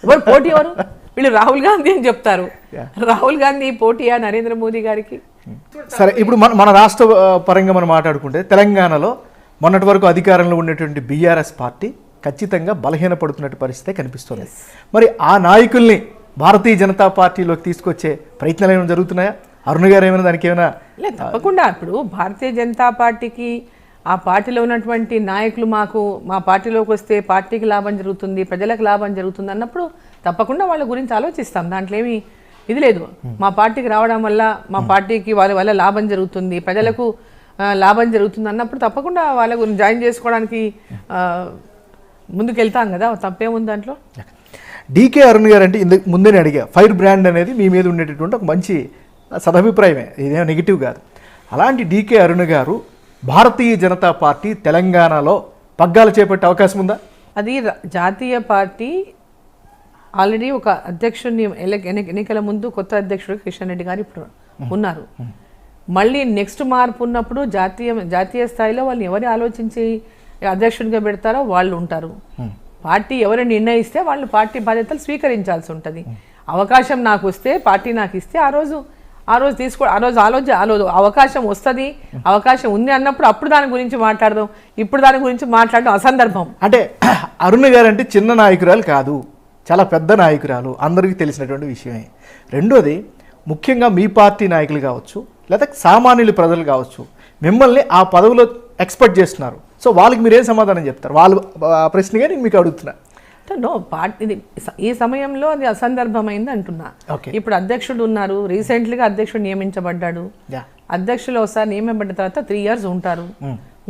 ఎవరు పోటీ ఎవరు? వీళ్ళు రాహుల్ గాంధీ అని చెప్తారు. రాహుల్ గాంధీ పోటీయా నరేంద్ర మోదీ గారికి? సరే, ఇప్పుడు మన రాష్ట్ర పరంగా మనం మాట్లాడుకుంటే తెలంగాణలో మొన్నటి వరకు అధికారంలో ఉన్నటువంటి బీఆర్ఎస్ పార్టీ ఖచ్చితంగా బలహీనపడుతున్నట్టు పరిస్థితే కనిపిస్తుంది. మరి ఆ నాయకుల్ని భారతీయ జనతా పార్టీలోకి తీసుకొచ్చే ప్రయత్నాలు ఏమైనా జరుగుతున్నాయా? అరుణ్ గారు ఏమైనా దానికి ఏమైనా? లేదు, తప్పకుండా. ఇప్పుడు భారతీయ జనతా పార్టీకి ఆ పార్టీలో ఉన్నటువంటి నాయకులు మా పార్టీలోకి వస్తే పార్టీకి లాభం జరుగుతుంది, ప్రజలకు లాభం జరుగుతుంది అన్నప్పుడు తప్పకుండా వాళ్ళ గురించి ఆలోచిస్తాం. దాంట్లో ఏమి ఇది లేదు. మా పార్టీకి రావడం వల్ల మా పార్టీకి వాళ్ళ వల్ల లాభం జరుగుతుంది, ప్రజలకు లాభం జరుగుతుంది అన్నప్పుడు తప్పకుండా వాళ్ళ గురించి జాయిన్ చేసుకోవడానికి ముందుకు వెళ్తాం కదా, తప్పేముంది దాంట్లో. డీకే అరుణ్ గారు అంటే ఇందుకు ముందే అడిగా, ఫైర్ బ్రాండ్ అనేది మీ మీద ఉండేటటువంటి ఒక మంచి సదభిప్రాయమే, ఇదేమో నెగిటివ్ కాదు. అలాంటి డీకే అరుణ్ గారు భారతీయ జనతా పార్టీ తెలంగాణలో పగ్గాలు చేపట్టే అవకాశం ఉందా? అది జాతీయ పార్టీ ఆల్రెడీ ఒక అధ్యక్షుడిని ఎన్నికల ముందు కొత్త అధ్యక్షుడు కిషన్ రెడ్డి గారు ఇప్పుడు ఉన్నారు. మళ్ళీ నెక్స్ట్ మార్పు ఉన్నప్పుడు జాతీయ స్థాయిలో వాళ్ళు ఎవరు ఆలోచించి అధ్యక్షుడిగా పెడతారో వాళ్ళు ఉంటారు. పార్టీ ఎవరు నిర్ణయిస్తే వాళ్ళు పార్టీ బాధ్యతలు స్వీకరించాల్సి ఉంటుంది. అవకాశం నాకు వస్తే, పార్టీ నాకు ఇస్తే ఆ రోజు అవకాశం వస్తుంది, అవకాశం ఉంది అన్నప్పుడు అప్పుడు దాని గురించి మాట్లాడదాం. ఇప్పుడు దాని గురించి మాట్లాడడం అసందర్భం. అంటే అరుణ్ గారు అంటే చిన్న నాయకురాలు కాదు, చాలా పెద్ద నాయకురాలు, అందరికీ తెలిసినటువంటి విషయమే. రెండోది, ముఖ్యంగా మీ పార్టీ నాయకులు కావచ్చు లేదా సామాన్యులు ప్రజలు కావచ్చు మిమ్మల్ని ఆ పదవిలో ఎక్స్పెక్ట్ చేస్తున్నారు. సో వాళ్ళకి మీరు ఏం సమాధానం చెప్తారు? వాళ్ళు ప్రశ్నగా నేను మీకు అడుగుతున్నా. నో, ఈ సమయంలో అది అసందర్భమైంది అంటున్నా. ఇప్పుడు అధ్యక్షుడు ఉన్నారు, రీసెంట్లీగా అధ్యక్షుడు నియమించబడ్డాడు. అధ్యక్షులు ఒకసారి నియమించబడ్డ తర్వాత 3 years ఉంటారు.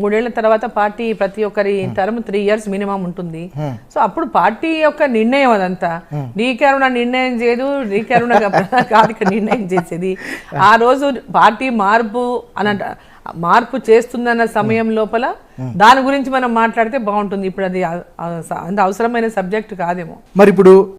3 ఏళ్ల తర్వాత పార్టీ ప్రతి ఒక్కరి టర్మ్ 3 years మినిమం ఉంటుంది. సో అప్పుడు పార్టీ యొక్క నిర్ణయం అదంతా. డీకే అరుణ నిర్ణయం చేయదు, డీకే అరుణ కాదు ఇక్కడ నిర్ణయం చేసేది. ఆ రోజు పార్టీ మార్పు చేస్తుందన్న సమయం లోపల దాని గురించి మనం మాట్లాడితే బాగుంటుంది. ఇప్పుడు అది అంత అవసరమైన సబ్జెక్ట్ కాదేమో. మరి ఇప్పుడు